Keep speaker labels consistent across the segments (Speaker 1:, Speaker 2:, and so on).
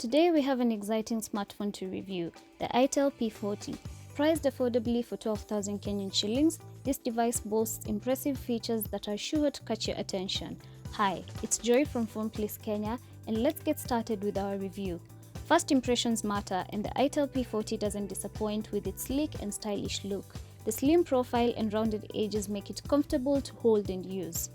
Speaker 1: Today we have an exciting smartphone to review, the Itel P40. Priced affordably for 12,000 Kenyan shillings, this device boasts impressive features that are sure to catch your attention. Hi, it's Joy from PhonePlace Kenya, and let's get started with our review. First impressions matter, and the Itel P40 doesn't disappoint with its sleek and stylish look. The slim profile and rounded edges make it comfortable to hold and use.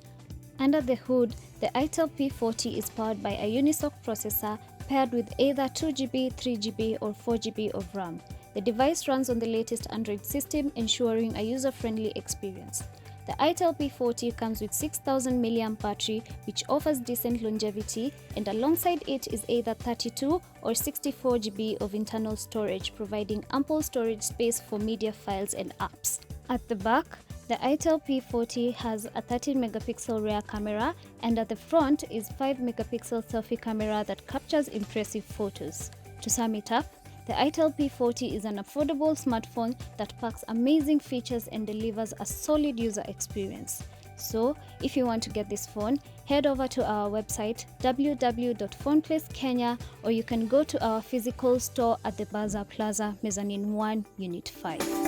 Speaker 1: Under the hood, the Itel P40 is powered by a Unisoc processor paired with either 2GB, 3GB or 4GB of RAM. The device runs on the latest Android system, ensuring a user-friendly experience. The Itel P40 comes with 6000 mAh battery, which offers decent longevity, and alongside it is either 32 or 64GB of internal storage, providing ample storage space for media files and apps. At the back, the Itel P40 has a 13-megapixel rear camera, and at the front is 5-megapixel selfie camera that captures impressive photos. To sum it up, the Itel P40 is an affordable smartphone that packs amazing features and delivers a solid user experience. So, if you want to get this phone, head over to our website www.phoneplacekenya, or you can go to our physical store at the Bazaar Plaza, Mezzanine 1, Unit 5.